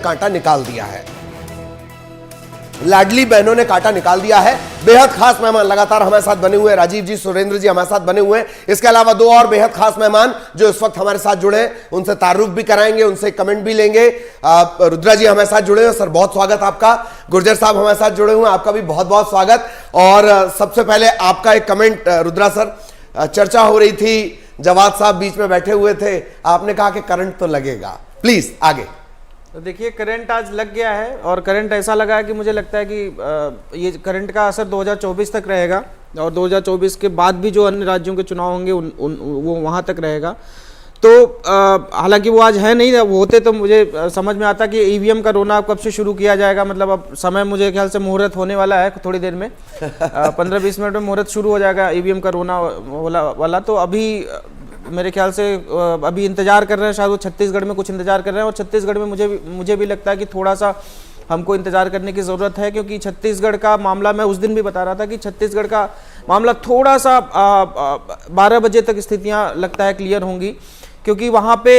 कांटा निकाल दिया है। लाडली बहनों ने कांटा निकाल दिया है। बेहद खास मेहमान लगातार हमारे साथ बने हुए हैं। राजीव जी, सुरेंद्र जी हमारे साथ बने हुए हैं। इसके अलावा दो और बेहद खास मेहमान जो इस वक्त हमारे साथ जुड़े हैं, उनसे तारुफ भी कराएंगे, उनसे कमेंट भी लेंगे। रुद्रा जी हमारे साथ जुड़े हैं। सर बहुत स्वागत आपका। गुर्जर साहब हमारे साथ जुड़े हुए हैं, आपका भी बहुत बहुत स्वागत। और सबसे पहले आपका एक कमेंट रुद्रा सर, चर्चा हो रही थी, जवाद साहब बीच में बैठे हुए थे, आपने कहा कि करंट तो लगेगा, प्लीज आगे। तो देखिए, करंट आज लग गया है और करंट ऐसा लगा है कि मुझे लगता है कि ये करंट का असर 2024 तक रहेगा और 2024 के बाद भी जो अन्य राज्यों के चुनाव होंगे वो वहाँ तक रहेगा। तो हालांकि वो आज है नहीं, वो होते तो मुझे समझ में आता कि ईवीएम का रोना कब से शुरू किया जाएगा। मतलब अब समय मुझे ख्याल से मुहूर्त होने वाला है थोड़ी देर में, 15-20 मिनट में मुहूर्त शुरू हो जाएगा ईवीएम का रोना वाला। तो अभी मेरे ख्याल से अभी इंतजार कर रहे हैं, शायद वो छत्तीसगढ़ में कुछ इंतजार कर रहे हैं। और छत्तीसगढ़ में मुझे भी लगता है कि थोड़ा सा हमको इंतजार करने की ज़रूरत है, क्योंकि छत्तीसगढ़ का मामला, मैं उस दिन भी बता रहा था कि छत्तीसगढ़ का मामला थोड़ा सा 12 बजे तक स्थितियां लगता है क्लियर होंगी, क्योंकि वहाँ पे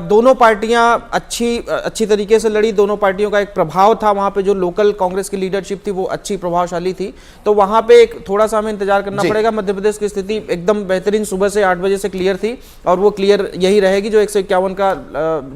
दोनों पार्टियां अच्छी तरीके से लड़ी। दोनों पार्टियों का एक प्रभाव था वहाँ पे, जो लोकल कांग्रेस की लीडरशिप थी वो अच्छी प्रभावशाली थी। तो वहाँ पे एक थोड़ा सा हमें इंतजार करना पड़ेगा। मध्य प्रदेश की स्थिति एकदम बेहतरीन सुबह से 8 बजे से क्लियर थी और वो क्लियर यही रहेगी। जो 151 का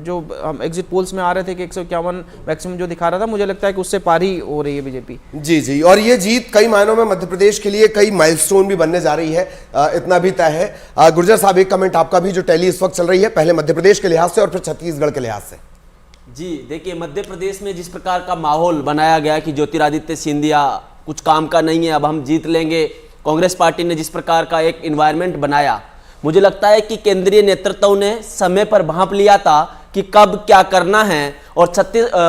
जो हम एग्जिट पोल्स में आ रहे थे कि 151 मैक्सिमम जो दिखा रहा था, मुझे लगता है कि उससे पार ही हो रही है बीजेपी। जी, और ये जीत कई मायनों में मध्य प्रदेश के लिए कई माइलस्टोन भी बनने जा रही है, इतना भी तय है। गुर्जर साहब एक कमेंट आपका भी, जो टैली इस वक्त रही है, पहले मध्य प्रदेश के लिहाज से और फिर छत्तीसगढ़ के लिहाज से। जी देखिए, मध्य प्रदेश में जिस प्रकार का माहौल बनाया गया कि ज्योतिरादित्य सिंधिया कुछ काम का नहीं है, अब हम जीत लेंगे, कांग्रेस पार्टी ने जिस प्रकार का एक एनवायरनमेंट बनाया, मुझे लगता है कि केंद्रीय नेतृत्व ने समय पर भांप लिया था कि कब क्या करना है और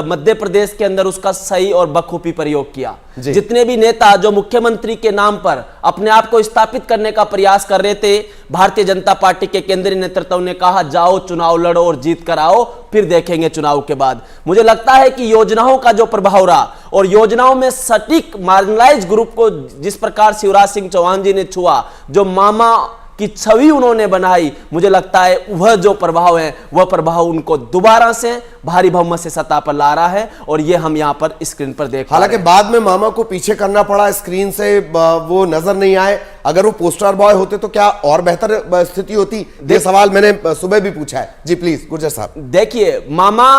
मध्य प्रदेश के अंदर उसका सही और बखूबी प्रयोग किया। जितने भी नेता जो मुख्यमंत्री के नाम पर अपने आप को स्थापित करने का प्रयास कर रहे थे, भारतीय जनता पार्टी के केंद्रीय नेतृत्व ने कहा जाओ चुनाव लड़ो और जीत कर आओ, फिर देखेंगे चुनाव के बाद। मुझे लगता है कि योजनाओं का जो प्रभाव रहा और योजनाओं में सटीक मार्जिनलाइज ग्रुप को जिस प्रकार शिवराज सिंह चौहान जी ने छुआ, जो मामा की छवि उन्होंने बनाई, मुझे लगता है वह जो प्रभाव है वह प्रभाव उनको दोबारा से भारी बहुमत से सत्ता पर ला रहा है और ये हम यहाँ पर स्क्रीन पर देख। हालांकि बाद में मामा को पीछे करना पड़ा, स्क्रीन से वो नजर नहीं आए। अगर वो पोस्टर बॉय होते तो क्या और बेहतर स्थिति होती? ये सवाल मैंने सुबह भी पूछा है। जी प्लीज गुर्जर साहब। देखिए, मामा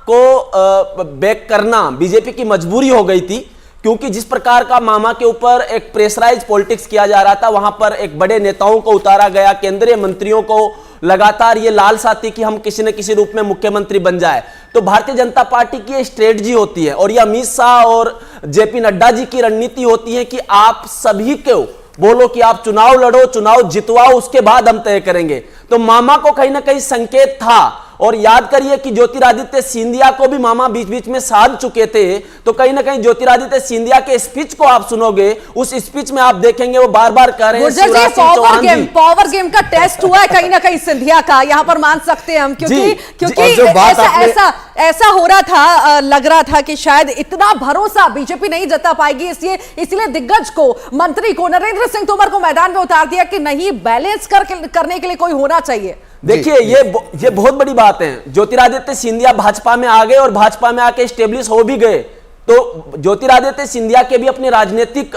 को बैक करना बीजेपी की मजबूरी हो गई थी, क्योंकि जिस प्रकार का मामा के ऊपर एक प्रेशराइज पॉलिटिक्स किया जा रहा था, वहां पर एक बड़े नेताओं को उतारा गया, केंद्रीय मंत्रियों को लगातार ये लालसा थी कि हम किसी न किसी रूप में मुख्यमंत्री बन जाए। तो भारतीय जनता पार्टी की स्ट्रेटजी होती है और ये अमित शाह और जेपी नड्डा जी की रणनीति होती है कि आप सभी को बोलो कि आप चुनाव लड़ो, चुनाव जितवाओ, उसके बाद हम तय करेंगे। तो मामा को कहीं ना कहीं संकेत था। और याद करिए कि ज्योतिरादित्य सिंधिया को भी मामा बीच बीच में साध चुके थे। तो कहीं ना कहीं ज्योतिरादित्य सिंधिया के स्पीच को आप सुनोगे, उस स्पीच में आप देखेंगे वो बार बार कह रहे हैं पावर गेम का टेस्ट हुआ है कहीं ना कहीं सिंधिया का, यहाँ पर मान सकते हैं हम, क्योंकि ऐसा हो रहा था, लग रहा था कि शायद इतना भरोसा बीजेपी नहीं जता पाएगी, इसलिए दिग्गज को, मंत्री को, नरेंद्र सिंह तोमर को मैदान में उतार दिया कि नहीं, बैलेंस करने के लिए कोई होना चाहिए। देखिए, ये बहुत बड़ी बात है। ज्योतिरादित्य सिंधिया भाजपा में आ गए और भाजपा में आके स्टेब्लिश हो भी गए। तो ज्योतिरादित्य सिंधिया के भी अपने राजनीतिक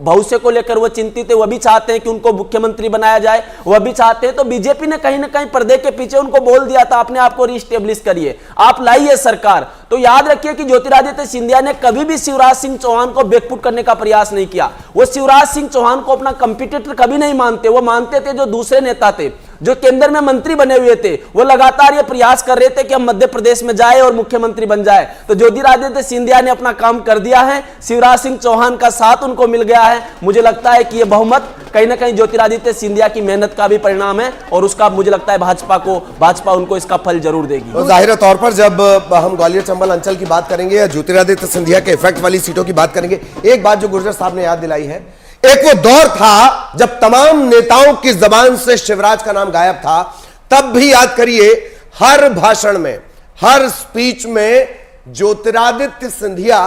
भविष्य को लेकर वो चिंतित है, वह भी चाहते हैं कि उनको मुख्यमंत्री बनाया जाए, वह भी चाहते हैं। तो बीजेपी ने कहीं ना कहीं पर्दे के पीछे उनको बोल दिया था, अपने आप को रीस्टेब्लिश करिए, आप लाइए सरकार। तो याद रखिए कि ज्योतिरादित्य सिंधिया ने कभी भी शिवराज सिंह चौहान को बैकफुट करने का प्रयास नहीं किया। वो शिवराज सिंह चौहान को अपना कंपटीटर कभी नहीं मानते। वो मानते थे जो दूसरे नेता थे, जो केंद्र में मंत्री बने हुए थे, वो लगातार ये प्रयास कर रहे थे कि हम मध्य प्रदेश में जाए और मुख्यमंत्री बन जाए। तो ज्योतिरादित्य सिंधिया ने अपना काम कर दिया है, शिवराज सिंह चौहान का साथ उनको मिल गया है। मुझे लगता है कि यह बहुमत कहीं ना कहीं ज्योतिरादित्य सिंधिया की मेहनत का भी परिणाम है और उसका मुझे लगता है भाजपा उनको इसका फल जरूर देगी। तो जाहिर तौर पर जब हम ग्वालियर चंबल अंचल की बात करेंगे या ज्योतिरादित्य सिंधिया के इफेक्ट वाली सीटों की बात करेंगे, एक बात जो गुर्जर साहब ने याद दिलाई है, एक वो दौर था जब तमाम नेताओं की जबान से शिवराज का नाम गायब था। तब भी याद करिए, हर भाषण में, हर स्पीच में ज्योतिरादित्य सिंधिया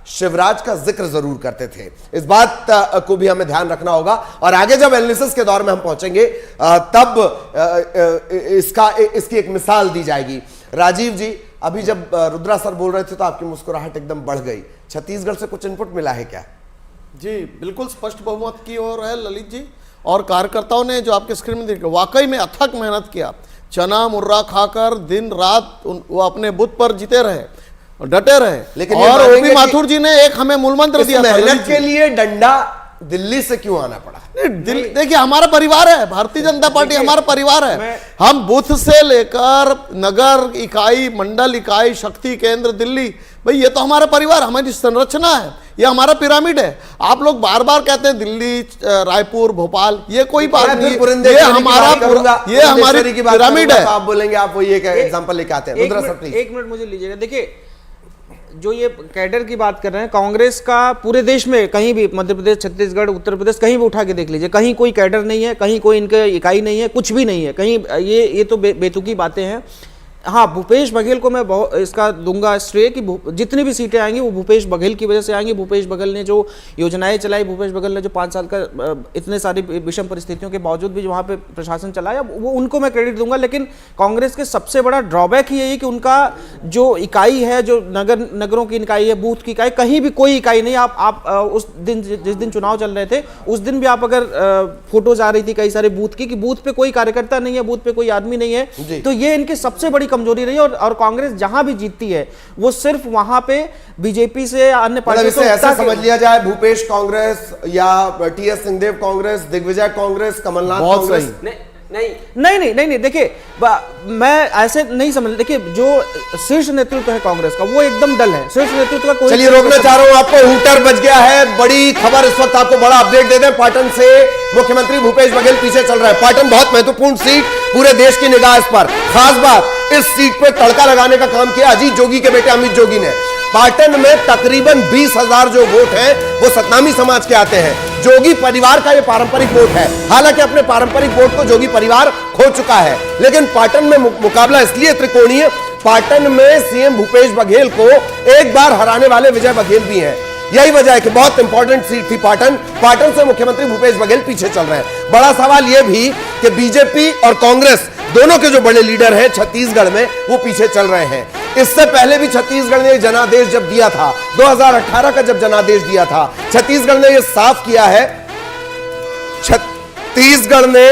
शिवराज का जिक्र जरूर करते थे। इस बात को भी हमें ध्यान रखना होगा और आगे जब एनालिसिस के दौर में हम पहुंचेंगे तब इसकी एक मिसाल दी जाएगी। राजीव जी, अभी जब रुद्रा सर बोल रहे थे तो आपकी मुस्कुराहट एकदम बढ़ गई। छत्तीसगढ़ से कुछ इनपुट मिला है क्या? जी बिल्कुल स्पष्ट बहुमत की ओर है ललित जी, और कार्यकर्ताओं ने जो आपके स्क्रीन में देखा वाकई में अथक मेहनत किया, चना मुर्रा खाकर दिन रात वो अपने बुत पर जीते रहे, डटे रहे। लेकिन और ओपी माथुर जी ने एक हमें मूल मंत्र दिया, मेहनत के लिए डंडा दिल्ली से क्यों आना पड़ा? देखिए हमारा परिवार है, भारतीय जनता पार्टी हमारा परिवार है। हम बूथ से लेकर नगर इकाई, मंडल इकाई, शक्ति केंद्र दिल्ली, भाई ये तो हमारा परिवार, हमारी संरचना है, ये हमारा पिरामिड है। आप लोग बार बार कहते हैं दिल्ली, रायपुर, भोपाल, ये कोई बात नहीं, ये हमारी पिरामिड है। आप बोलेंगे, आप वो ये एग्जांपल लेके आते हैं। एक मिनट मुझे लीजिएगा। देखिए जो ये कैडर की बात कर रहे हैं, कांग्रेस का पूरे देश में कहीं भी, मध्य प्रदेश, छत्तीसगढ़, उत्तर प्रदेश, कहीं भी उठा के देख लीजिए, कहीं कोई कैडर नहीं है, कहीं कोई इनके इकाई नहीं है, कुछ भी नहीं है कहीं। ये तो बेतुकी बातें हैं। हाँ, भूपेश बघेल को मैं बहुत इसका दूंगा श्रेय कि जितनी भी सीटें आएंगी वो भूपेश बघेल की वजह से आएंगी। भूपेश बघेल ने जो योजनाएं चलाई, भूपेश बघेल ने जो 5 साल का इतने सारी विषम परिस्थितियों के बावजूद भी वहाँ पे प्रशासन चलाया, वो उनको मैं क्रेडिट दूंगा। लेकिन कांग्रेस के सबसे बड़ा ड्रॉबैक ही यही कि उनका जो इकाई है, जो नगरों की इकाई है, बूथ की इकाई, कहीं भी कोई इकाई नहीं। आप उस दिन जिस दिन चुनाव चल रहे थे उस दिन भी आप अगर फोटोज आ रही थी कई सारे बूथ की, कि बूथ पे कोई कार्यकर्ता नहीं है, बूथ पे कोई आदमी नहीं है। तो ये इनकी सबसे बड़ी कमजोरी रही है। और कांग्रेस जहां भी जीतती है वो सिर्फ वहां पे बीजेपी से या अन्य पार्टी से ऐसा समझ लिया जाए, भूपेश कांग्रेस या टीएस सिंहदेव कांग्रेस, दिग्विजय कांग्रेस, कमलनाथ कांग्रेस। नहीं, देखिए मैं ऐसे नहीं समझ। देखिए जो शीर्ष नेतृत्व है कांग्रेस का वो एकदम डल है, शीर्ष नेतृत्व का कोई। चलिए रोकना चाह रहा हूं आपको, हूटर बज गया है। बड़ी खबर इस वक्त आपको बड़ा अपडेट दे दें। पाटन से मुख्यमंत्री भूपेश बघेल पीछे चल रहा है। पाटन बहुत महत्वपूर्ण सीट, पूरे देश की निगाह इस पर। खास बात, इस सीट पे तड़का लगाने का काम किया अजीत जोगी के बेटे अमित जोगी ने। पाटन में तकरीबन 20,000 जो वोट हैं वो सतनामी समाज के आते हैं। जोगी परिवार का ये पारंपरिक वोट है। हालांकि अपने पारंपरिक वोट को जोगी परिवार खो चुका है, लेकिन पाटन में मुकाबला इसलिए त्रिकोणीय, पाटन में सीएम भूपेश बघेल को एक बार हराने वाले विजय बघेल भी हैं। यही वजह है कि बहुत इंपॉर्टेंट सीट थी पाटन। पाटन से मुख्यमंत्री भूपेश बघेल पीछे चल रहे हैं। बड़ा सवाल यह भी कि बीजेपी और कांग्रेस दोनों के जो बड़े लीडर हैं छत्तीसगढ़ में वो पीछे चल रहे हैं। इससे पहले भी छत्तीसगढ़ ने जनादेश जब दिया था, 2018 का जब जनादेश दिया था, छत्तीसगढ़ ने यह साफ किया है, छत्तीसगढ़ ने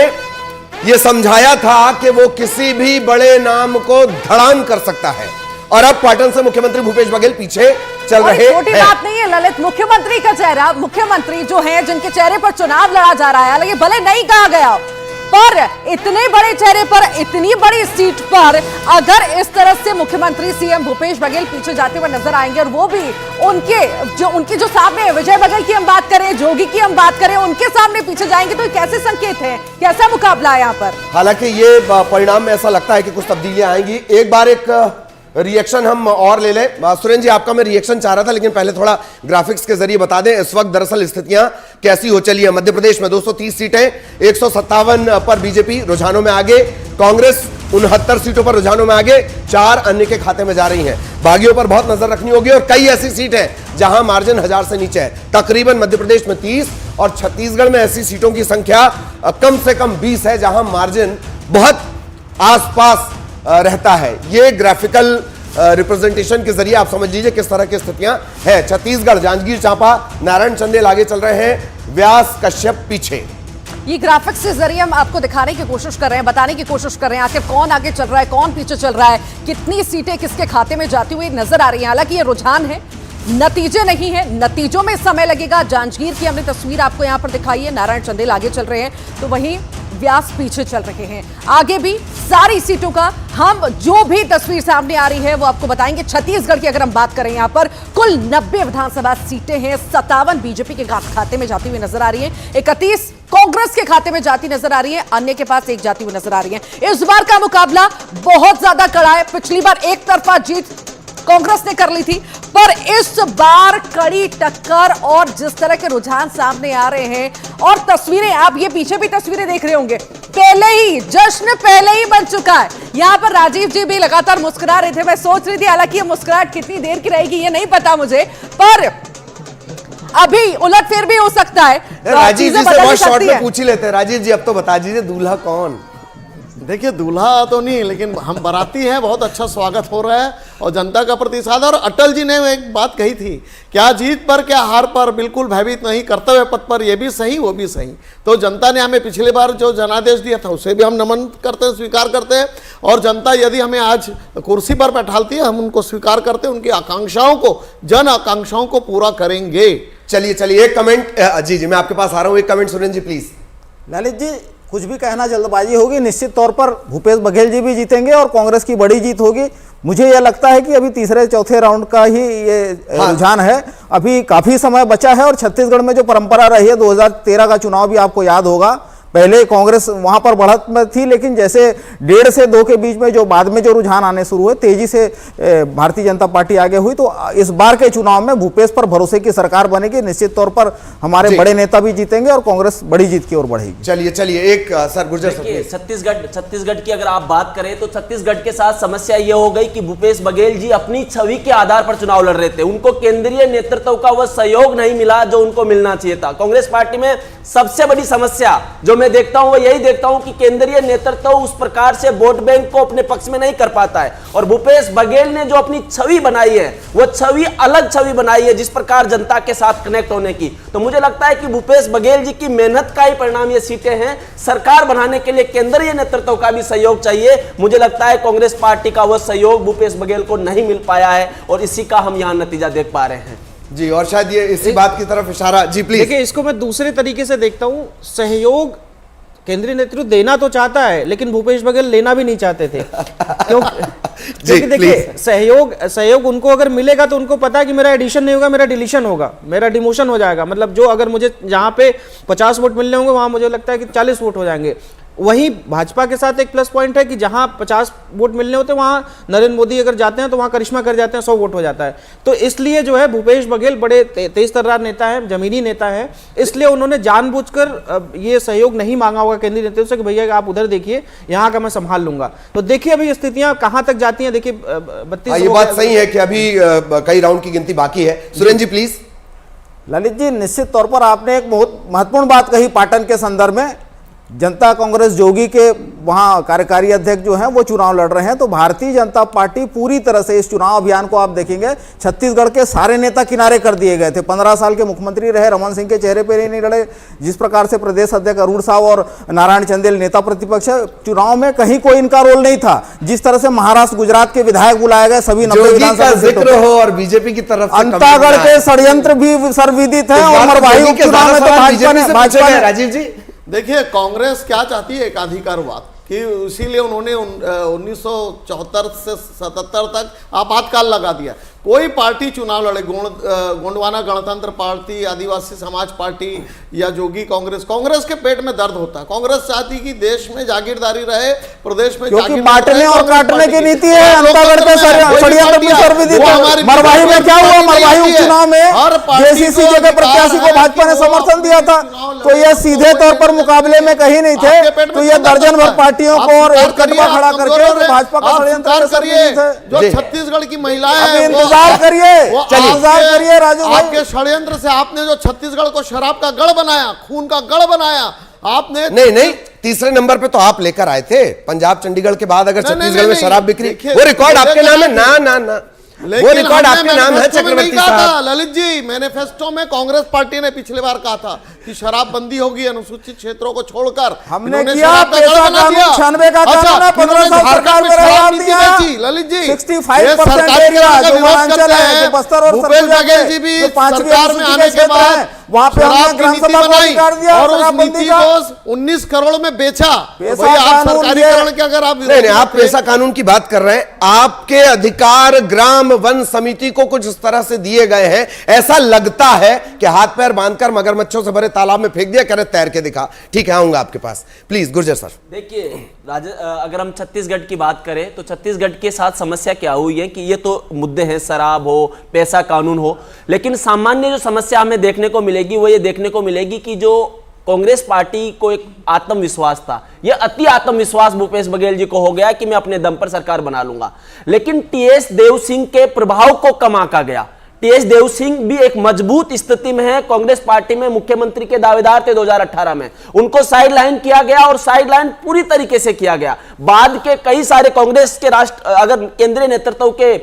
यह समझाया था कि वो किसी भी बड़े नाम को धड़ाम कर सकता है। और अब पाटन से मुख्यमंत्री भूपेश बघेल पीछे चल रहे हैं। छोटी बात नहीं है ललित, मुख्यमंत्री का चेहरा, मुख्यमंत्री जो है जिनके चेहरे पर चुनाव लड़ा जा रहा है, हालांकि भले नहीं कहा गया, पर इतने बड़े चेहरे पर, इतनी बड़ी सीट पर अगर इस तरह से मुख्यमंत्री सीएम भूपेश बघेल पीछे जाते हुए नजर आएंगे, और वो भी उनके जो सामने विजय बघेल की हम बात करें, जोगी की हम बात करें, उनके सामने पीछे जाएंगे, तो कैसे संकेत है, कैसा मुकाबला है यहाँ पर? हालांकि ये परिणाम में ऐसा लगता है कि कुछ तब्दीलियां आएंगी। एक बार एक रिएक्शन हम और ले लें। सुरेंद्र जी, आपका मैं रिएक्शन चाह रहा था, लेकिन पहले थोड़ा ग्राफिक्स के जरिए बता दें इस वक्त दरअसल स्थितियां कैसी हो चली है। मध्य प्रदेश में 230 सीटें, 157 पर बीजेपी रुझानों में आगे, कांग्रेस 69 सीटों पर रुझानों में आगे, 4 अन्य के खाते में जा रही हैं। बागियों पर बहुत नजर रखनी होगी, और कई ऐसी सीट है जहां मार्जिन 1000 से नीचे है। तकरीबन मध्य प्रदेश में 30 और छत्तीसगढ़ में ऐसी सीटों की संख्या कम से कम 20 है जहां मार्जिन बहुत आसपास रहता है। ये ग्राफिकल रिप्रेजेंटेशन के जरिए आप समझ लीजिए किस तरह की स्थितियां हैं। छत्तीसगढ़ जांजगीर चांपा, नारायण चंदेल आगे चल रहे हैं, व्यास कश्यप पीछे। ये ग्राफिक्स के जरिए हम आपको दिखाने की कोशिश कर रहे हैं, बताने की कोशिश कर रहे हैं आखिर कौन आगे चल रहा है, कौन पीछे चल रहा है, कितनी सीटें किसके खाते में जाती हुई नजर आ रही हैं। हालांकि ये रुझान है, नतीजे नहीं है, नतीजों में समय लगेगा। जांजगीर की हमने तस्वीर आपको यहां पर दिखाई है, नारायण चंदेल आगे चल रहे हैं, तो वहीं व्यास पीछे चल रहे हैं। आगे भी सारी सीटों का हम जो भी तस्वीर सामने आ रही है वो आपको बताएंगे। छत्तीसगढ़ की अगर हम बात करें, यहां पर कुल 90 विधानसभा सीटें हैं, 57 बीजेपी के खाते में जाती हुई नजर आ रही है, 31 कांग्रेस के खाते में जाती नजर आ रही है, अन्य के पास एक जाती हुई नजर आ रही है। इस बार का मुकाबला बहुत ज्यादा कड़ा है। पिछली बार एक तरफा जीत कांग्रेस ने कर ली थी, पर इस बार कड़ी टक्कर, और जिस तरह के रुझान सामने आ रहे हैं, और तस्वीरें आप ये पीछे भी तस्वीरें देख रहे होंगे, पहले ही जश्न पहले ही बन चुका है। यहां पर राजीव जी भी लगातार मुस्कुरा रहे थे। मैं सोच रही थी, हालांकि ये मुस्कुराहट कितनी देर की रहेगी ये नहीं पता मुझे, पर अभी उलटफेर भी हो सकता है। राजीव जी से बहुत शॉर्ट में पूछ ही लेते हैं। राजीव जी, अब तो बता दीजिए दूल्हा कौन? देखिए दूल्हा तो नहीं, लेकिन हम बाराती हैं, बहुत अच्छा स्वागत हो रहा है और जनता का प्रतिसाद। और अटल जी ने एक बात कही थी, क्या जीत पर क्या हार पर, बिल्कुल भयभीत नहीं, कर्तव्य पथ पर, ये भी सही वो भी सही। तो जनता ने हमें पिछली बार जो जनादेश दिया था उसे भी हम नमन करते हैं, स्वीकार करते हैं। और जनता यदि हमें आज कुर्सी पर बैठालती है, हम उनको स्वीकार करते हैं, उनकी आकांक्षाओं को, जन आकांक्षाओं को पूरा करेंगे। चलिए एक कमेंट, जी मैं आपके पास आ रहा हूं, एक कमेंट सुरेंद्र जी प्लीज। ललित जी, कुछ भी कहना जल्दबाजी होगी, निश्चित तौर पर भूपेश बघेल जी भी जीतेंगे और कांग्रेस की बड़ी जीत होगी। मुझे यह लगता है कि अभी तीसरे चौथे राउंड का ही ये रुझान है, अभी काफी समय बचा है। और छत्तीसगढ़ में जो परंपरा रही है, 2013 का चुनाव भी आपको याद होगा, पहले कांग्रेस वहां पर बढ़त में थी, लेकिन जैसे 1.5 से 2 के बीच में जो बाद में जो रुझान आने शुरू हुए, तेजी से भारतीय जनता पार्टी आगे हुई। तो इस बार के चुनाव में भूपेश पर भरोसे की सरकार बनेगी, निश्चित तौर पर हमारे बड़े नेता भी जीतेंगे और कांग्रेस बड़ी जीत की ओर बढ़ेगी। चलिए एक सर गुर्जर छत्तीसगढ़ की अगर आप बात करें तो छत्तीसगढ़ के साथ समस्या यह हो गई कि भूपेश बघेल जी अपनी छवि के आधार पर चुनाव लड़ रहे थे, उनको केंद्रीय नेतृत्व का वह सहयोग नहीं मिला जो उनको मिलना चाहिए था। कांग्रेस पार्टी में सबसे बड़ी समस्या जो मैं देखता हूं वो यही देखता हूं कि केंद्रीय नेतृत्व उस प्रकार से वोट बैंक को अपने पक्ष में नहीं कर पाता है। और भूपेश बघेल ने जो अपनी छवि बनाई है, वो छवि अलग छवि बनाई है, जिस प्रकार जनता के साथ कनेक्ट होने की। तो मुझे लगता है कि भूपेश बघेल जी की मेहनत का ही परिणाम ये सीटें हैं। सरकार बनाने के लिए केंद्रीय नेतृत्व का भी सहयोग चाहिए। मुझे लगता है कांग्रेस पार्टी का वह सहयोग भूपेश बघेल को नहीं मिल पाया है और इसी का हम यहां नतीजा देख पा रहे हैं। जी, और शायद ये इसी बात की तरफ इशारा। जी प्लीज। देखिए, इसको मैं दूसरे तरीके से देखता हूं। सहयोग केंद्रीय नेतृत्व देना तो चाहता है, लेकिन भूपेश बघेल लेना भी नहीं चाहते थे। क्योंकि देखिए, सहयोग उनको अगर मिलेगा तो उनको पता है कि मेरा एडिशन नहीं होगा, मेरा डिलीशन होगा, मेरा डिमोशन हो जाएगा। मतलब जो अगर मुझे जहां पे 50 वोट मिलने होंगे, वहां मुझे लगता है कि 40 वोट हो जाएंगे। वहीं भाजपा के साथ एक प्लस पॉइंट है कि जहां 50 वोट मिलने होते हैं, वहां नरेंद्र मोदी अगर जाते हैं तो वहां करिश्मा कर जाते हैं, 100 वोट हो जाता है। तो इसलिए जो है भूपेश बघेल बड़े तेज तर्रार नेता है, जमीनी नेता है, इसलिए उन्होंने जानबूझकर ये सहयोग नहीं मांगा होगा केंद्रीय नेतृत्व से कि भैया आप उधर देखिए, यहाँ का मैं संभाल लूंगा। तो देखिए अभी स्थितियां कहां तक जाती हैं। देखिए 32 ये बात सही है कि अभी कई राउंड की गिनती बाकी है। सुरेंद्र जी प्लीज। ललित जी, निश्चित तौर पर आपने एक बहुत महत्वपूर्ण बात कही पाटन के संदर्भ में। जनता कांग्रेस जोगी के वहाँ कार्यकारी अध्यक्ष जो हैं वो चुनाव लड़ रहे हैं, तो भारतीय जनता पार्टी पूरी तरह से इस चुनाव अभियान को आप देखेंगे, छत्तीसगढ़ के सारे नेता किनारे कर दिए गए थे। 15 साल के मुख्यमंत्री रहे रमन सिंह के चेहरे पर ही नहीं लड़े, जिस प्रकार से प्रदेश अध्यक्ष अरुण साव और नारायण चंदेल नेता प्रतिपक्ष है, चुनाव में कहीं कोई इनका रोल नहीं था। जिस तरह से महाराष्ट्र गुजरात के विधायक बुलाए गए, सभी 90 विधानसभा जिक्र हो और बीजेपी की तरफ अंतागढ़ के षड्यंत्र भी सर्वविदित है और मरवाही उपचुनाव में तो भाजपा ने। राजीव जी देखिए, कांग्रेस क्या चाहती है, एकाधिकारवाद कि इसीलिए उन्होंने 1974 से 77 तक आपातकाल लगा दिया। कोई पार्टी चुनाव लड़े, गोंडवाना गणतंत्र पार्टी, आदिवासी समाज पार्टी या जोगी कांग्रेस, कांग्रेस के पेट में दर्द होता है। कांग्रेस चाहती कि देश में जागीरदारी रहे, प्रदेश में क्योंकि बांटने और काटने की नीति है। अंतागढ़ के षड्यंत्र में सर्वविदित है। मरवाही में क्या हुआ? मरवाही उपचुनाव में जेसीसी के प्रत्याशी को भाजपा ने समर्थन दिया था, तो ये सीधे तौर पर मुकाबले में कहीं नहीं थे। तो ये दर्जन भर पार्टियों को और एक कटवा खड़ा करके भाजपा का षड्यंत्र करिए। जो छत्तीसगढ़ की महिलाएं, इंतजार करिए राजू भाई। आपके षड्यंत्र से आपने जो छत्तीसगढ़ को शराब का गढ़ बनाया, खून का गढ़ बनाया आपने। नहीं, तीसरे नंबर पे तो आप लेकर आए थे। पंजाब चंडीगढ़ के बाद अगर छत्तीसगढ़ में शराब बिक्री, वो रिकॉर्ड आपके नाम है। ना वो रिकॉर्ड आपके नाम है चक्रवर्ती साहब। ललित जी, मैनिफेस्टो में कांग्रेस पार्टी ने पिछली बार कहा था कि शराबबंदी होगी अनुसूचित क्षेत्रों को छोड़कर। हमने किया पैसा कानून 96 का कानून है, 15 साल सरकार में रहा दिया। ललित जी 65% एरिया जो वनांचल है, जो बस्तर और सरगुजा जी भी जो 5वीं सरकार में आने के बाद वहां पे हमने ग्राम सभा को अधिकार दिया और उस नीति को 19 करोड़ में बेचा। सरकारीकरण के अगर आप पैसा कानून की बात कर रहे हैं, आपके अधिकार ग्राम वन समिति को कुछ इस तरह से दिए गए हैं, ऐसा लगता है कि हाथ पैर बांधकर मगरमच्छों से भरे तालाब में फेंक दिया, कह रहे तैर के दिखा। ठीक है, आऊंगा आपके पास। Please Gurjar sir. देखिए अगर हम छत्तीसगढ़ की बात करें तो छत्तीसगढ़ के साथ समस्या क्या हुई है कि ये तो मुद्दे हैं, शराब हो, पैसा कानून हो, लेकिन सामान्य जो समस्या हमें देखने को मिलेगी वो ये देखने को मिलेगी कि जो कांग्रेस पार्टी को एक आत्मविश्वास था, यह अति आत्मविश्वास भूपेश बघेल जी को हो गया कि मैं अपने दम पर सरकार बना लूंगा। लेकिन टीएस देव सिंह के प्रभाव को कम आंका गया। टी.एस. देव सिंह भी एक मजबूत स्थिति में है, कांग्रेस पार्टी में मुख्यमंत्री के दावेदार थे 2018 में, उनको साइड लाइन किया गया और साइड लाइन पूरी तरीके से किया गया। बाद के कई सारे कांग्रेस के अगर केंद्रीय नेतृत्व के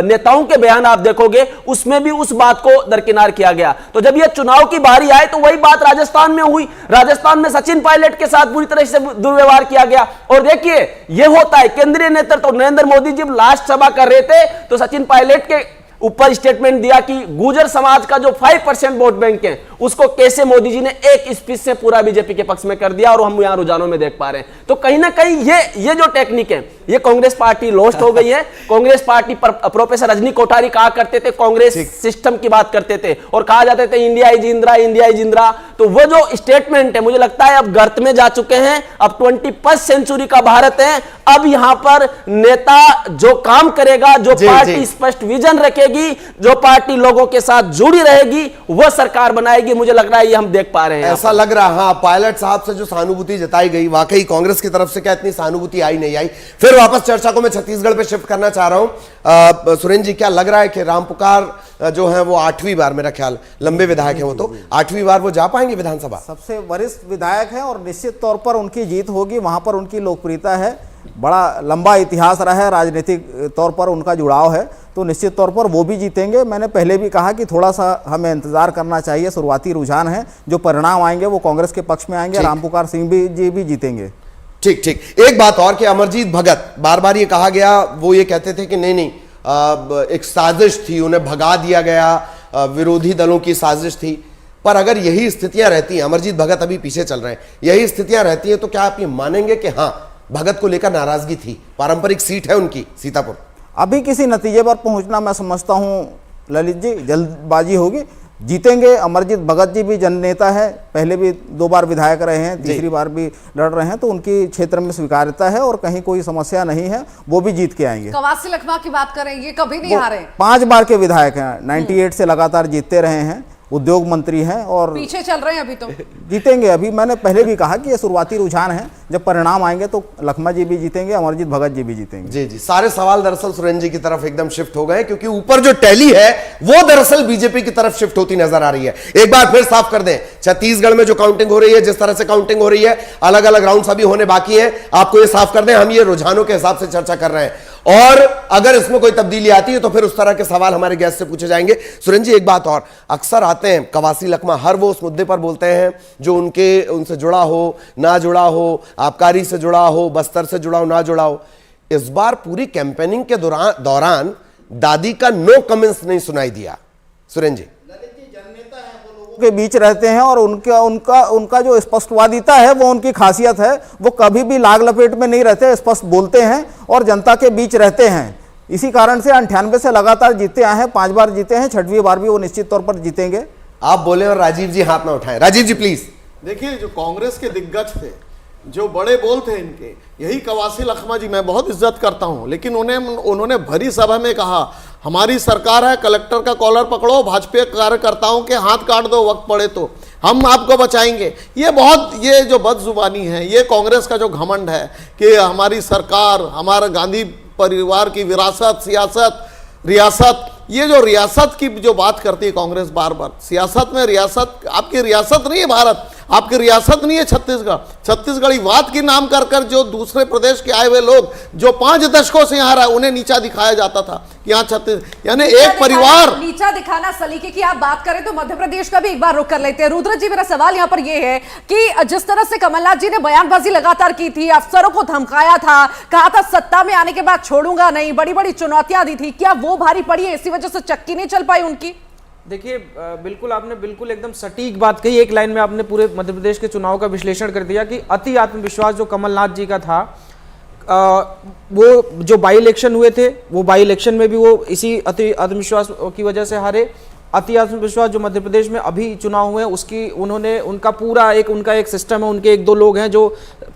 नेताओं के बयान आप देखोगे, उसमें भी उस बात को दरकिनार किया गया। तो जब यह चुनाव की बारी आए तो वही बात राजस्थान में हुई। राजस्थान में सचिन पायलट के साथ बुरी तरह से दुर्व्यवहार किया गया। और देखिए यह होता है, केंद्रीय नेतृत्व नरेंद्र मोदी जब लास्ट सभा कर रहे थे तो सचिन पायलट के ऊपर स्टेटमेंट दिया कि गुर्जर समाज का जो 5% वोट बैंक है उसको कैसे मोदी जी ने एक स्पीच से पूरा बीजेपी के पक्ष में कर दिया, और हम यहां रुझानों में देख पा रहे हैं। तो कहीं ना कहीं ये जो टेक्निक है, ये कांग्रेस पार्टी लॉस्ट हो गई है। कांग्रेस पार्टी पर प्रोफेसर रजनी कोठारी कहा करते थे, कांग्रेस सिस्टम की बात करते थे और कहा जाते थे India is Indira, India is Indira. तो वो जो स्टेटमेंट है, मुझे लगता है अब गर्त में जा चुके हैं। अब 21वीं सेंचुरी का भारत है। अब यहां पर नेता जो काम करेगा, जो पार्टी स्पष्ट विजन रखेगी, जो पार्टी लोगों के साथ जुड़ी रहेगी, वह सरकार बनाएगी। मुझे लग रहा है ये हम देख पा रहे हैं। ऐसा लग रहा है। हाँ, पायलट साहब से जो सहानुभूति जताई गई, वाकई कांग्रेस की तरफ से क्या इतनी सहानुभूति आई नहीं आई। फिर वापस चर्चा को मैं छत्तीसगढ़ पे शिफ्ट करना चाह रहा हूं। सुरेंद्र जी, क्या लग रहा है कि रामपुकार जो है वो 8वीं बार, मेरा ख्याल लंबे विधायक है वो, तो 8वीं बार वो जा पाएंगे विधानसभा? सबसे वरिष्ठ विधायक है और निश्चित तौर पर उनकी जीत होगी। वहां पर उनकी लोकप्रियता है, बड़ा लंबा इतिहास रहा है, राजनीतिक तौर पर उनका जुड़ाव है, तो निश्चित तौर पर वो भी जीतेंगे। मैंने पहले भी कहा कि थोड़ा सा हमें इंतजार करना चाहिए, शुरुआती रुझान है, जो परिणाम आएंगे वो कांग्रेस के पक्ष में आएंगे। रामपुकार सिंह जी भी जीतेंगे। ठीक ठीक। एक बात और कि अमरजीत भगत, बार बार ये कहा गया, वो ये कहते थे कि नहीं एक साजिश थी, उन्हें भगा दिया गया, विरोधी दलों की साजिश थी। पर अगर यही स्थितियां रहती हैं, अमरजीत भगत अभी पीछे चल रहे हैं, यही स्थितियां रहती हैं, तो क्या आप ये मानेंगे कि हाँ भगत को लेकर नाराजगी थी? पारंपरिक सीट है उनकी सीतापुर। अभी किसी नतीजे पर पहुंचना मैं समझता हूं ललित जी जल्दबाजी होगी। जीतेंगे। अमरजीत भगत जी भी जननेता है, पहले भी 2 बार विधायक रहे हैं, तीसरी बार भी लड़ रहे हैं, तो उनकी क्षेत्र में स्वीकार्यता है और कहीं कोई समस्या नहीं है, वो भी जीत के आएंगे। कवासी लखमा की बात करें, ये कभी नहीं हारे, 5 बार के विधायक हैं, 98 से लगातार जीतते रहे हैं, उद्योग मंत्री हैं और पीछे चल रहे हैं अभी तो। जीतेंगे। अभी मैंने पहले भी कहा कि ये शुरुआती रुझान है, जब परिणाम आएंगे तो लखमा जी भी जीतेंगे, अमरजीत भगत जी भी जीतेंगे। जी जी, सारे सवाल दरअसल सुरेंद्र जी की तरफ एकदम शिफ्ट हो गए, क्योंकि ऊपर जो टैली है वो दरअसल बीजेपी की तरफ शिफ्ट होती नजर आ रही है। एक बार फिर साफ कर दें, छत्तीसगढ़ में जो काउंटिंग हो रही है, जिस तरह से काउंटिंग हो रही है, अलग अलग राउंड अभी होने बाकी है, आपको ये साफ कर दें, हम ये रुझानों के हिसाब से चर्चा कर रहे हैं, और अगर इसमें कोई तब्दीली आती है तो फिर उस तरह के सवाल हमारे गेस्ट से पूछे जाएंगे। सुरेंद्र जी, एक बात और, अक्सर आते हैं कवासी लखमा, हर वो उस मुद्दे पर बोलते हैं जो उनसे जुड़ा हो, ना जुड़ा हो, आबकारी से जुड़ा हो, बस्तर से जुड़ा हो, ना जुड़ा हो। इस बार पूरी कैंपेनिंग के दौरान दादी का नो कमेंट्स नहीं सुनाई दिया। सुरेंद्र जी, के बीच रहते हैं और उनका जो स्पष्टवादिता है वो उनकी खासियत है। वो कभी भी लाग लपेट में नहीं रहते, स्पष्ट बोलते हैं और जनता के बीच रहते हैं। इसी कारण से 98 से लगातार जीते आए हैं, 5 बार जीते हैं, 6वीं बार भी वो निश्चित तौर पर जीतेंगे। आप बोले और राजीव जी हाथ ना उठाएं। राजीव जी प्लीज। देखिए, जो कांग्रेस के दिग्गज थे, जो बड़े बोल थे इनके, यही कवासी लखमा जी, मैं बहुत इज्जत करता हूं, लेकिन उन्होंने भरी सभा में कहा हमारी सरकार है, कलेक्टर का कॉलर पकड़ो, भाजपा कार्यकर्ताओं के हाथ काट दो, वक्त पड़े तो हम आपको बचाएंगे। ये जो बदजुबानी है, ये कांग्रेस का जो घमंड है कि हमारी सरकार, हमारा गांधी परिवार की विरासत, सियासत, रियासत, ये जो रियासत की जो बात करती है कांग्रेस बार बार, सियासत में रियासत, आपकी रियासत नहीं है भारत, आपकी रियासत नहीं है छत्तीसगढ़। छत्तीसगढ़ीवाद की नाम कर जो दूसरे प्रदेश के आए हुए लोग जो 5 दशकों से यहाँ रहा, उन्हें नीचा दिखाया जाता था कि यहाँ यानी एक परिवार नीचा दिखाना। सलीके की आप बात करें तो मध्य प्रदेश का भी एक बार रुख कर लेते हैं। रुद्र जी, मेरा सवाल यहाँ पर यह है कि जिस तरह से कमलनाथ जी ने बयानबाजी लगातार की थी, अफसरों को धमकाया था, कहा था सत्ता में आने के बाद छोड़ूंगा नहीं, बड़ी बड़ी चुनौतियां दी थी, क्या वो भारी पड़ी है? इसी वजह से चक्की नहीं चल पाई उनकी? देखिए, बिल्कुल आपने बिल्कुल एकदम सटीक बात कही। एक लाइन में आपने पूरे मध्य प्रदेश के चुनाव का विश्लेषण कर दिया कि अति आत्मविश्वास जो कमलनाथ जी का था, वो जो बाई इलेक्शन हुए थे, वो बाई इलेक्शन में भी वो इसी अति आत्मविश्वास की वजह से हारे। अति आत्मविश्वास जो मध्य प्रदेश में अभी चुनाव हुए उसकी उनका पूरा उनका एक सिस्टम है। उनके 1-2 लोग हैं जो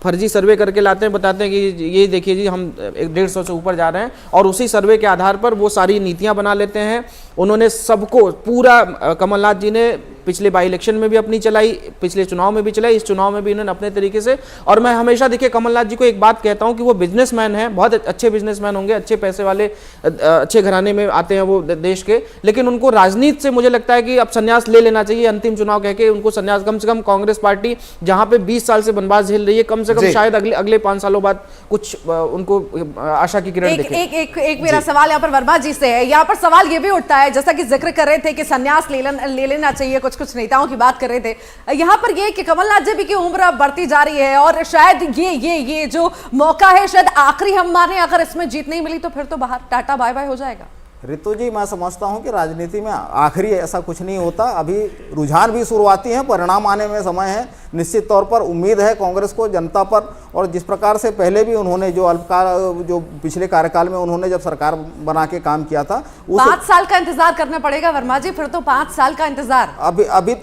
फर्जी सर्वे करके लाते हैं, बताते हैं कि ये देखिए जी हम 150 से ऊपर जा रहे हैं, और उसी सर्वे के आधार पर वो सारी नीतियां बना लेते हैं। उन्होंने सबको पूरा, कमलनाथ जी ने पिछले बाई इलेक्शन में भी अपनी चलाई, पिछले चुनाव में भी चलाई, इस चुनाव में भी इन्होंने अपने तरीके से। और मैं हमेशा देखिए कमलनाथ जी को एक बात कहता हूं कि वो बिजनेसमैन हैं, बहुत अच्छे बिजनेसमैन होंगे, अच्छे पैसे वाले, अच्छे घराने में आते हैं वो देश के, लेकिन उनको राजनीति से मुझे लगता है कि अब संन्यास ले लेना चाहिए। अंतिम चुनाव कह के उनको संन्यास, कम से कम कांग्रेस पार्टी जहां पे 20 साल से बनवास झेल रही है, कम से कम शायद अगले 5 सालों बाद कुछ उनको आशा की किरण दिखे। एक मेरा सवाल यहाँ पर वर्मा जी से है। यहाँ पर सवाल ये भी उठता है, जैसा कि जिक्र कर रहे थे कि संन्यास ले लेना चाहिए, कुछ नेताओं की बात कर रहे थे, यहाँ पर ये कि कमलनाथ जी की उम्र बढ़ती जा रही है और शायद ये जो मौका है शायद आखिरी हम माने, अगर इसमें जीत नहीं मिली तो फिर तो बाहर टाटा बाय बाय हो जाएगा। ऋतु जी, मैं समझता हूं कि राजनीति में आखिरी ऐसा कुछ नहीं होता, अभी रुझान भी शुरुआती है, परिणाम आने में समय है। निश्चित तौर पर उम्मीद है कांग्रेस को जनता पर, और जिस प्रकार से पहले भी उन्होंने जो पिछले कार्यकाल में उन्होंने जब सरकार बना के काम किया था, 5 साल का इंतजार करना पड़ेगा वर्मा जी, फिर तो 5 साल का इंतजार।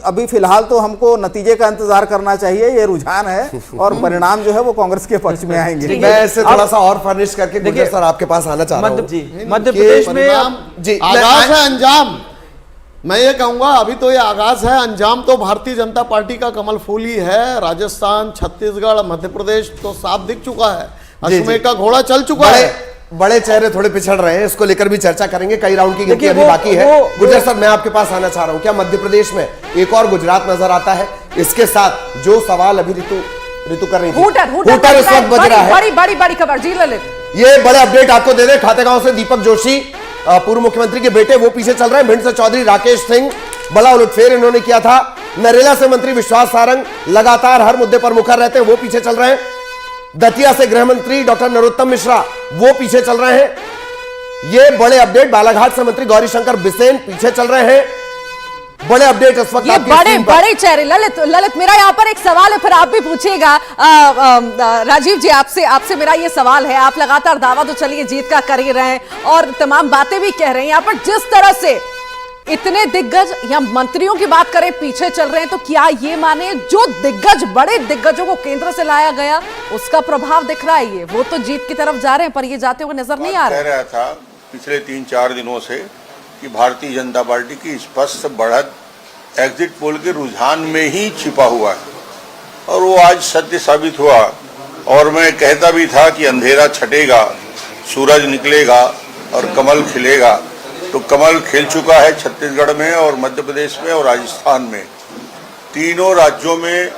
अभी फिलहाल तो हमको नतीजे का इंतजार करना चाहिए, ये रुझान है और परिणाम जो है वो कांग्रेस के पक्ष में आएंगे। मैं इसे थोड़ा सा और फर्निश करके गुजर सर आपके पास आना चाह रहा हूं। मध्य प्रदेश में आगाज है, अंजाम मैं ये कहूंगा अभी तो ये आगाज है, अंजाम तो भारतीय जनता पार्टी का कमल फूल ही है। राजस्थान, छत्तीसगढ़, मध्य प्रदेश तो साफ दिख चुका है, अश्वमेध का घोड़ा चल चुका है। बड़े चेहरे थोड़े पिछड़ रहे हैं, इसको लेकर भी चर्चा करेंगे, कई राउंड की गिनती अभी बाकी है। गुजर सर, मैं आपके पास आना चाह रहा हूं, क्या मध्य प्रदेश में एक और गुजरात नजर आता है? इसके साथ जो सवाल अभी ऋतु कर रही थी, हूटर इस वक्त बज रहा है। बड़ी खबर जी ललित, ये बड़े अपडेट आपको दे दे। खातेगांव से दीपक जोशी, पूर्व मुख्यमंत्री के बेटे, वो पीछे चल रहे हैं। भिंड से चौधरी राकेश सिंह, बड़ा उलटफेर इन्होंने किया था। नरेला से मंत्री विश्वास सारंग लगातार हर मुद्दे पर मुखर रहते हैं, वो पीछे चल रहे हैं। दतिया से गृह मंत्री डॉक्टर नरोत्तम मिश्रा, वो पीछे चल रहे हैं। ये बड़े अपडेट। बालाघाट से मंत्री गौरीशंकर बिसेन पीछे चल रहे हैं। बड़े अपडेट इस वक्त, ये बड़े चेहरे। ललित मेरा यहाँ पर एक सवाल है, फिर आप भी पूछिएगा। राजीव जी, आपसे मेरा ये सवाल है, आप लगातार दावा तो चलिए जीत का कर ही रहे हैं और तमाम बातें भी कह रहे हैं, यहाँ पर जिस तरह से इतने दिग्गज या मंत्रियों की बात करें पीछे चल रहे हैं, तो क्या ये माने जो बड़े दिग्गजों को केंद्र से लाया गया उसका प्रभाव दिख रहा है? ये वो तो जीत की तरफ जा रहे हैं पर ये जाते हुए नजर नहीं आ रहा था पिछले 3-4 दिनों से कि भारतीय जनता पार्टी की स्पष्ट बढ़त एग्जिट पोल के रुझान में ही छिपा हुआ है और वो आज सत्य साबित हुआ। और मैं कहता भी था कि अंधेरा छटेगा, सूरज निकलेगा और कमल खिलेगा। तो कमल खिल चुका है छत्तीसगढ़ में और मध्य प्रदेश में और राजस्थान में। तीनों राज्यों में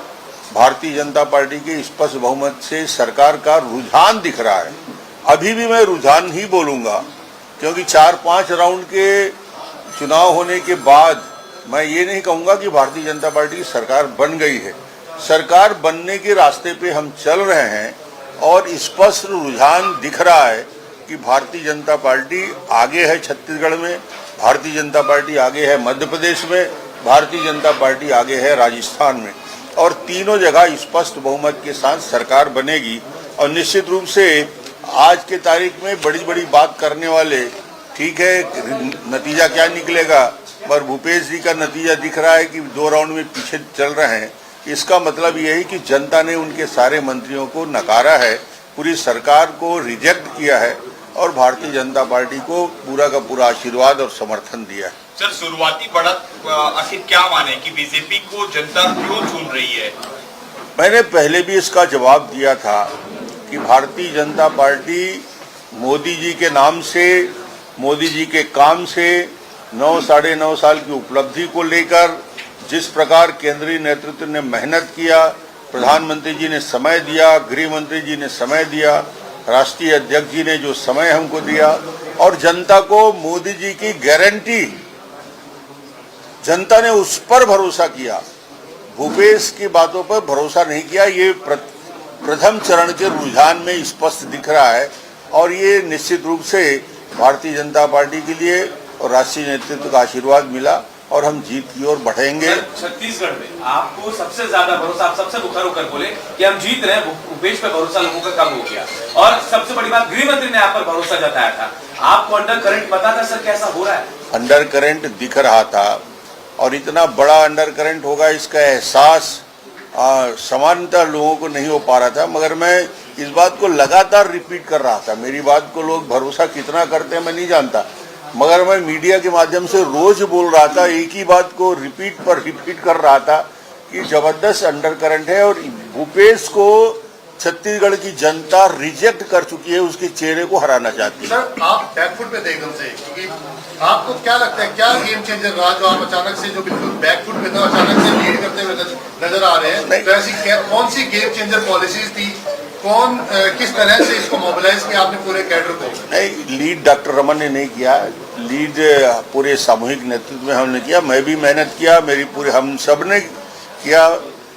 भारतीय जनता पार्टी के स्पष्ट बहुमत से सरकार का रुझान दिख रहा है। अभी भी मैं रुझान ही बोलूंगा, क्योंकि 4-5 राउंड के चुनाव होने के बाद मैं ये नहीं कहूंगा कि भारतीय जनता पार्टी की सरकार बन गई है। सरकार बनने के रास्ते पे हम चल रहे हैं और स्पष्ट रुझान दिख रहा है कि भारतीय जनता पार्टी आगे है छत्तीसगढ़ में, भारतीय जनता पार्टी आगे है मध्य प्रदेश में, भारतीय जनता पार्टी आगे है राजस्थान में और तीनों जगह स्पष्ट बहुमत के साथ सरकार बनेगी। और निश्चित रूप से आज के तारीख में बड़ी बड़ी बात करने वाले, ठीक है नतीजा क्या निकलेगा, पर भूपेश जी का नतीजा दिख रहा है कि 2 राउंड में पीछे चल रहे हैं। इसका मतलब यह है कि जनता ने उनके सारे मंत्रियों को नकारा है, पूरी सरकार को रिजेक्ट किया है और भारतीय जनता पार्टी को पूरा का पूरा आशीर्वाद और समर्थन दिया है। सर, शुरुआती बढ़त आखिर क्या माने कि बीजेपी को जनता क्यों चुन रही है? मैंने पहले भी इसका जवाब दिया था कि भारतीय जनता पार्टी मोदी जी के नाम से, मोदी जी के काम से, 9-9.5 साल की उपलब्धि को लेकर जिस प्रकार केंद्रीय नेतृत्व ने मेहनत किया, प्रधानमंत्री जी ने समय दिया, गृह मंत्री जी ने समय दिया, राष्ट्रीय अध्यक्ष जी ने जो समय हमको दिया और जनता को मोदी जी की गारंटी, जनता ने उस पर भरोसा किया, भूपेश की बातों पर भरोसा नहीं किया। ये प्रथम चरण के रुझान में स्पष्ट दिख रहा है और ये निश्चित रूप से भारतीय जनता पार्टी के लिए और राष्ट्रीय नेतृत्व का आशीर्वाद मिला और हम जीत की ओर बढ़ेंगे। छत्तीसगढ़ में आपको सबसे ज्यादा भरोसा, आप सबसे मुखर होकर बोले कि हम जीत रहे हैं, भूपेश पे भरोसा लोगों का कम हो गया और सबसे बड़ी बात गृह मंत्री ने आप पर भरोसा जताया था। आपको अंडर करंट पता था सर कैसा हो रहा है? अंडर करंट दिख रहा था और इतना बड़ा अंडर करंट होगा इसका एहसास सामान्यतः लोगों को नहीं हो पा रहा था, मगर मैं इस बात को लगातार रिपीट कर रहा था। मेरी बात को लोग भरोसा कितना करते हैं मैं नहीं जानता, मगर मैं मीडिया के माध्यम से रोज बोल रहा था, एक ही बात को रिपीट पर रिपीट कर रहा था कि जबरदस्त अंडर करंट है और भूपेश को छत्तीसगढ़ की जनता रिजेक्ट कर चुकी है, उसके चेहरे को हराना चाहती है। सर, आप बैकफुट पे थे एकदम से, क्योंकि आपको क्या लगता है क्या गेम चेंजर रहा जो आप अचानक से जो बिल्कुल बैकफुट पे था अचानक से लीड करते हुए नजर आ रहे हैं? तो ऐसी कौन सी गेम चेंजर पॉलिसीज थी, कौन किस तरह से इसको मोबिलाइज किया आपने पूरे कैडर को? नहीं, लीड डॉक्टर रमन ने नहीं किया, लीड पूरे सामूहिक नेतृत्व में हमने किया। मैं भी मेहनत किया, मेरी पूरे हम सब ने किया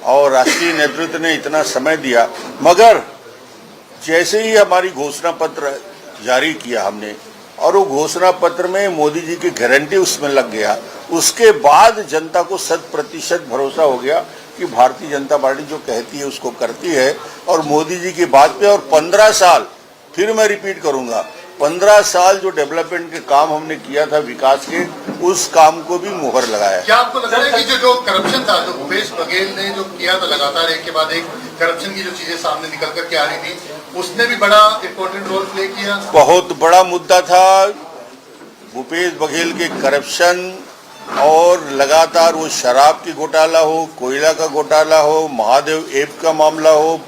और राष्ट्रीय नेतृत्व ने इतना समय दिया। मगर जैसे ही हमारी घोषणा पत्र जारी किया हमने और वो घोषणा पत्र में मोदी जी की गारंटी उसमें लग गया, उसके बाद जनता को 100% भरोसा हो गया कि भारतीय जनता पार्टी जो कहती है उसको करती है। और मोदी जी की बात पे और 15 साल, फिर मैं रिपीट करूंगा, 15 साल जो डेवलपमेंट के काम हमने किया था विकास के, उस काम को भी मुहर लगाया। क्या आपको लगता है कि जो करप्शन था, जो भूपेश बघेल ने जो किया था लगातार एक के बाद एक करप्शन की जो चीजें सामने निकल कर के आ रही थी, उसने भी बड़ा इंपॉर्टेंट रोल प्ले किया? बहुत बड़ा मुद्दा था भूपेश बघेल के करप्शन और लगातार वो शराब की घोटाला हो, कोयला का घोटाला हो, महादेव ऐप का मामला हो,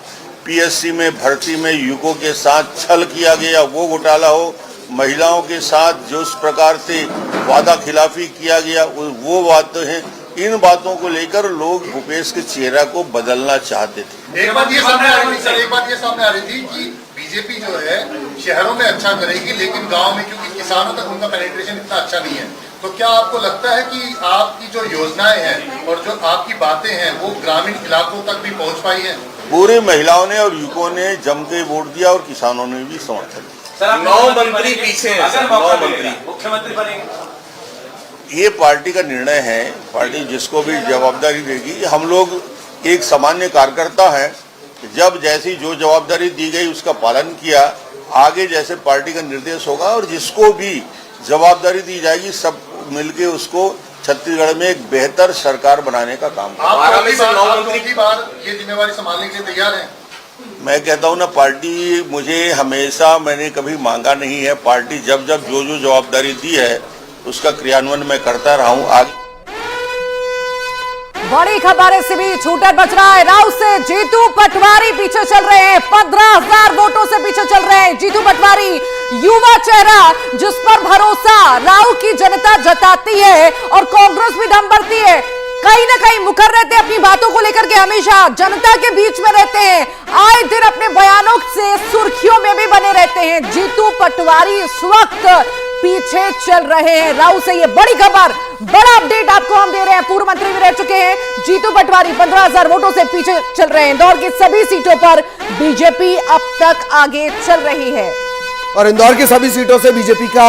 पीएससी में भर्ती में यूको के साथ छल किया गया वो घोटाला हो, महिलाओं के साथ जो इस प्रकार से वादा खिलाफी किया गया वो बातें हैं। इन बातों को लेकर लोग भूपेश के चेहरा को बदलना चाहते थे। एक बात ये सामने आ रही थी कि बीजेपी जो है शहरों में अच्छा करेगी, लेकिन गांव में क्योंकि किसानों तक उनका पेनिट्रेशन इतना अच्छा नहीं है, तो क्या आपको लगता है कि आपकी जो योजनाएं हैं और जो आपकी बातें हैं वो ग्रामीण इलाकों तक भी पहुंच पाई है? पूरी महिलाओं ने और युवकों ने जम के वोट दिया और किसानों ने भी समर्थन दिया। 9 मंत्री पीछे हैं, 9 मंत्री मुख्यमंत्री बनेंगे। ये पार्टी का निर्णय है, पार्टी जिसको भी जवाबदारी देगी। हम लोग एक सामान्य कार्यकर्ता हैं, जब जैसी जो जवाबदारी दी गई उसका पालन किया, आगे जैसे पार्टी का निर्देश होगा और जिसको भी जवाबदारी दी जाएगी सब मिलके उसको छत्तीसगढ़ में एक बेहतर सरकार बनाने का काम आप चौथी बार ये जिम्मेवारी संभालने के लिए तैयार हैं? मैं कहता हूँ ना, पार्टी मुझे हमेशा, मैंने कभी मांगा नहीं है। पार्टी जब जब जो जो जवाबदारी दी है उसका क्रियान्वयन मैं करता रहा हूँ। आगे बड़ी खबर से भी छूटर बच रहा है। राव से जीतू पटवारी पीछे चल रहे हैं, 15,000 वोटों से पीछे चल रहे हैं जीतू पटवारी, युवा चेहरा जिस पर भरोसा राव की जनता जताती है और कांग्रेस भी दम भरती है। कहीं ना कहीं मुखर रहते हैं अपनी बातों को लेकर के, हमेशा जनता के बीच में रहते हैं, आए दिन अपने बयानों से सुर्खियों में भी बने रहते हैं। जीतू पटवारी इस वक्त पीछे चल रहे हैं राव से। ये बड़ी खबर, बड़ा अपडेट आपको हम दे रहे हैं। पूर्व मंत्री भी रह चुके हैं जीतू पटवारी, 15,000 वोटों से पीछे चल रहे हैं। इंदौर की सभी सीटों पर बीजेपी अब तक आगे चल रही है और इंदौर की सभी सीटों से बीजेपी का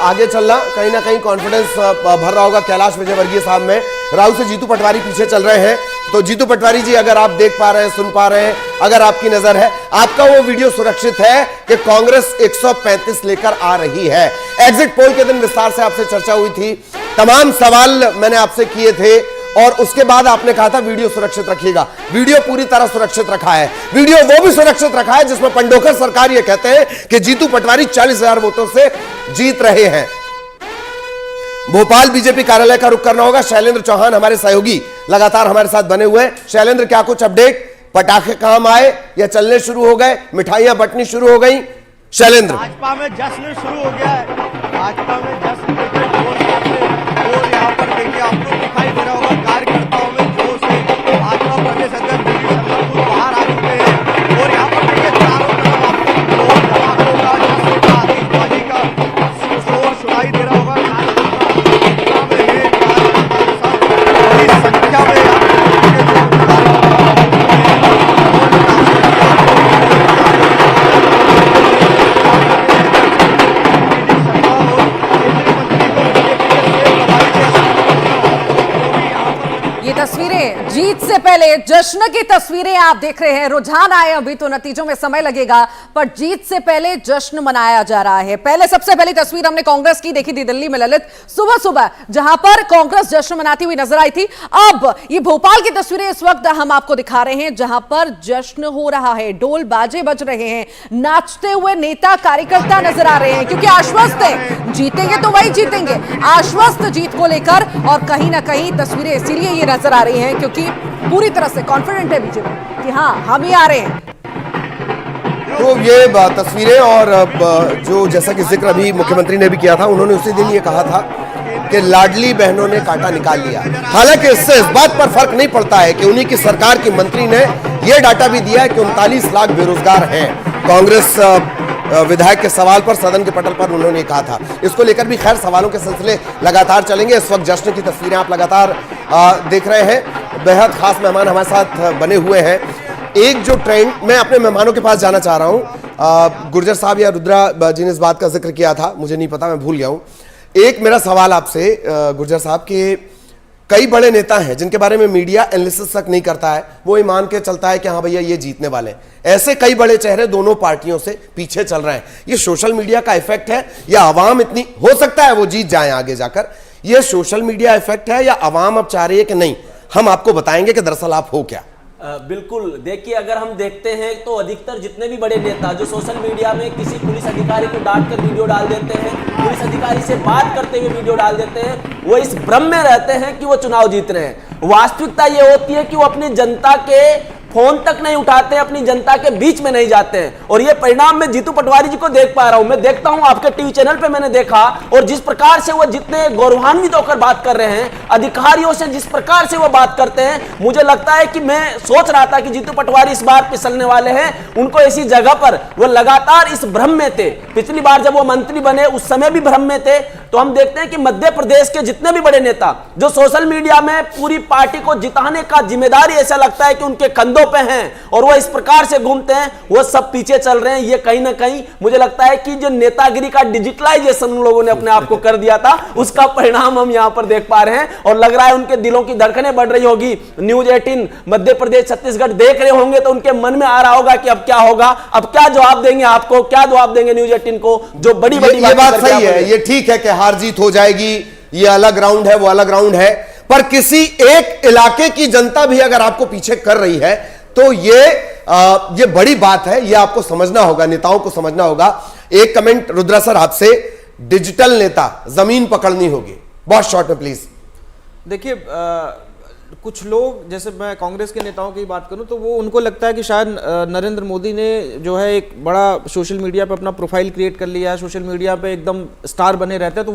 आगे चलना कहीं ना कहीं कॉन्फिडेंस भर रहा होगा कैलाश विजयवर्गीय साहब में। राव से जीतू पटवारी पीछे चल रहे हैं। तो जीतू पटवारी जी, अगर आप देख पा रहे हैं, सुन पा रहे हैं, अगर आपकी नजर है, आपका वो वीडियो सुरक्षित है कि कांग्रेस 135 लेकर आ रही है। एग्जिट पोल के दिन विस्तार से आपसे चर्चा हुई थी, तमाम सवाल मैंने आपसे किए थे और उसके बाद आपने कहा था वीडियो सुरक्षित रखिएगा। वीडियो पूरी तरह सुरक्षित रखा है। वीडियो वो भी सुरक्षित रखा है जिसमें पंडोकर सरकार ये कहते हैं कि जीतू पटवारी 40,000 वोटों से जीत रहे हैं। भोपाल बीजेपी कार्यालय का रुख करना होगा। शैलेंद्र चौहान हमारे सहयोगी लगातार हमारे साथ बने हुए हैं। शैलेंद्र, क्या कुछ अपडेट? पटाखे काम आए या चलने शुरू हो गए? मिठाइयां बंटनी शुरू हो गई? शैलेंद्र, भाजपा में जश्न शुरू हो गया है। भाजपा में जश्न और यहाँ पर देखिए आप लोग दिखाई दे रहा होगा कार्यकर्ताओं में जोश है। भाजपा प्रदेश अध्यक्ष दिलीप संघवी बाहर आ चुके हैं और यहाँ पर देखिए चारों तरफ आपको ढोल धमाकों का, जश्न का, आतिशबाजी का शोर सुनाई दे रहा होगा। बड़ी संख्या में तस्वीरें जीत से पहले जश्न की तस्वीरें आप देख रहे हैं। रुझान आए अभी तो नतीजों में समय लगेगा, पर जीत से पहले जश्न मनाया जा रहा है। सबसे पहली तस्वीर हमने कांग्रेस की देखी थी दिल्ली में ललित, सुबह सुबह जहां पर कांग्रेस जश्न मनाती हुई नजर आई थी। अब ये भोपाल की तस्वीरें इस वक्त हम आपको दिखा रहे हैं जहां पर जश्न हो रहा है, ढोल बाजे बज रहे हैं, नाचते हुए नेता कार्यकर्ता नजर आ रहे हैं, क्योंकि आश्वस्त है जीतेंगे तो वही जीतेंगे, आश्वस्त जीत को लेकर। और कहीं ना कहीं तस्वीरें इसीलिए ये नजर आ रही हैं क्योंकि पूरी तरह से कॉन्फिडेंट है बीजेपी कि हाँ हम ही आ रहे हैं। तो ये तस्वीरें और जो जैसा कि जिक्र अभी मुख्यमंत्री ने भी किया था, उन्होंने उसी दिन ये कहा था कि लाडली बहनों ने कांटा निकाल लिया। हालांकि इससे इस बात पर फर्क नहीं पड़ता है कि उन्हीं की सरकार की मंत्री ने यह डाटा भी दिया है कि 39 लाख बेरोजगार हैं। कांग्रेस विधायक के सवाल पर सदन के पटल पर उन्होंने कहा था। इसको लेकर भी खैर सवालों के सिलसिले लगातार चलेंगे। इस वक्त जश्न की तस्वीरें आप लगातार देख रहे हैं। बेहद खास मेहमान हमारे साथ बने हुए हैं। एक जो ट्रेंड, मैं अपने मेहमानों के पास जाना चाह रहा हूं। गुर्जर साहब या रुद्रा जी ने इस बात का जिक्र किया था, मुझे नहीं पता, मैं भूल गया हूं। एक मेरा सवाल आपसे गुर्जर साहब के कई बड़े नेता हैं जिनके बारे में मीडिया एनालिसिस तक नहीं करता है, वो ये मान के चलता है कि हाँ भैया ये जीतने वाले। ऐसे कई बड़े चेहरे दोनों पार्टियों से पीछे चल रहे हैं। ये सोशल मीडिया का इफेक्ट है या आवाम इतनी, हो सकता है वो जीत जाए आगे जाकर, ये सोशल मीडिया इफेक्ट है या आवाम अब चाह रही है कि नहीं हम आपको बताएंगे कि दरअसल आप हो क्या? बिल्कुल, देखिए अगर हम देखते हैं तो अधिकतर जितने भी बड़े नेता जो सोशल मीडिया में किसी पुलिस अधिकारी को डांट कर वीडियो डाल देते हैं, पुलिस अधिकारी से बात करते हुए वीडियो डाल देते हैं, वो इस भ्रम में रहते हैं कि वो चुनाव जीत रहे हैं। वास्तविकता ये होती है कि वो अपनी जनता के फोन तक नहीं उठाते, अपनी जनता के बीच में नहीं जाते हैं। और ये परिणाम मैं जीतू पटवारी जी को देख पा रहा हूं। मैं देखता हूं आपके टीवी चैनल पे मैंने देखा, और जिस प्रकार से वो जितने गौरवान्वित होकर बात कर रहे हैं, अधिकारियों से जिस प्रकार से वो बात करते हैं, मुझे लगता है कि मैं सोच रहा था कि जीतू पटवारी इस बार फिसलने वाले हैं। उनको ऐसी जगह पर वो लगातार इस भ्रम में थे। पिछली बार जब वो मंत्री बने उस समय भी भ्रम में थे। तो हम देखते हैं कि मध्य प्रदेश के जितने भी बड़े नेता जो सोशल मीडिया में पूरी पार्टी को जिताने का जिम्मेदारी ऐसा लगता है कि उनके कंधों पे हैं और वो इस प्रकार से घूमते हैं, वो सब पीछे चल रहे हैं। ये कहीं ना कहीं मुझे लगता है कि जो नेतागिरी का डिजिटलाइजेशन उन लोगों ने अपने आप को कर दिया था, उसका परिणाम हम यहां पर देख पा रहे हैं। और लग रहा है उनके दिलों की धड़कनें बढ़ रही होगी। न्यूज 18 मध्य प्रदेश छत्तीसगढ़ देख रहे होंगे तो उनके मन में आ रहा होगा कि अब क्या होगा, अब क्या जवाब देंगे आपको, क्या जवाब देंगे न्यूज 18 को, जो बड़ी बड़ी ये बात सही है। ये ठीक है कि हार जीत हो जाएगी, ये अलग राउंड है, वो अलग राउंड है, पर किसी एक इलाके की जनता भी अगर आपको पीछे कर रही है तो ये बड़ी बात है। ये आपको समझना होगा, नेताओं को समझना होगा। एक कमेंट रुद्रा सर आपसे, डिजिटल नेता जमीन पकड़नी होगी, बहुत शॉर्ट में प्लीज। देखिए कुछ लोग, जैसे मैं कांग्रेस के नेताओं की बात करूं तो वो उनको लगता है कि शायद नरेंद्र मोदी ने जो है एक बड़ा सोशल मीडिया पे अपना प्रोफाइल क्रिएट कर लिया है, सोशल मीडिया पे एकदम स्टार बने रहते हैं, तो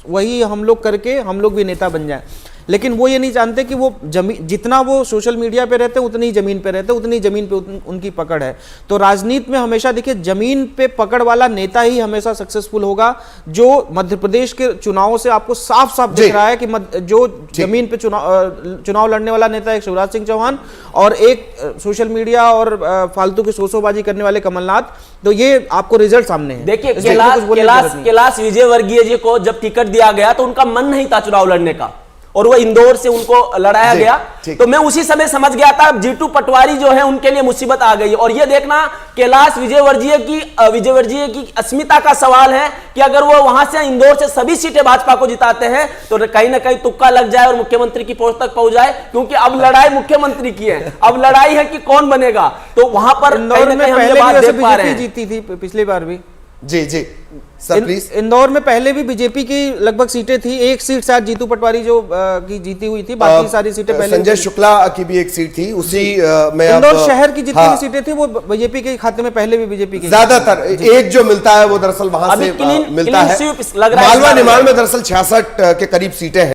वही हम लोग करके हम लोग भी नेता बन जाएं। लेकिन वो ये नहीं जानते कि वो जितना वो सोशल मीडिया पे रहते हैं उतनी जमीन पे रहते हैं, उतनी जमीन पे उनकी पकड़ है। तो राजनीति में हमेशा देखिए जमीन पे पकड़ वाला नेता ही हमेशा सक्सेसफुल होगा। जो मध्य प्रदेश के चुनावों से आपको साफ साफ दिख रहा है कि जो जमीन पे चुनाव लड़ने वाला नेता एक शिवराज सिंह चौहान और एक सोशल मीडिया और फालतू की सोसोबाजी करने वाले कमलनाथ, तो ये आपको रिजल्ट सामने है। देखिए कैलाश विजयवर्गीय जी को जब टिकट दिया गया तो उनका मन नहीं था चुनाव लड़ने का, और वो इंदौर से उनको लड़ाया गया। तो मैं उसी समय समझ गया था जीतू पटवारी जो है उनके लिए मुसीबत आ गई। और ये देखना कैलाश विजयवर्गीय की अस्मिता का सवाल है कि अगर वो वहां से इंदौर से सभी सीटें भाजपा को जिताते हैं तो कहीं ना कहीं तुक्का लग जाए और मुख्यमंत्री की पोस्ट तक पहुंच जाए, क्योंकि अब लड़ाई मुख्यमंत्री की है, अब लड़ाई है कि कौन बनेगा। तो वहां पर इंदौर में पहले भी बीजेपी जीती थी, पिछली बार भी। जी सर प्लीज। इंदौर में पहले भी बीजेपी की लगभग सीटें थी, एक सीट शायद जीतू पटवारी जो की जीती हुई थी, बाकी सारी सीटें पहले संजय शुक्ला की भी एक सीट थी उसी में। इंदौर शहर की जितनी भी सीटें थी वो बीजेपी के खाते में पहले भी बीजेपी की ज्यादातर। एक जो मिलता है वो दरअसल वहां से मिलता है, मालवा निमाड़ में दरअसल 66 के करीब सीटें हैं।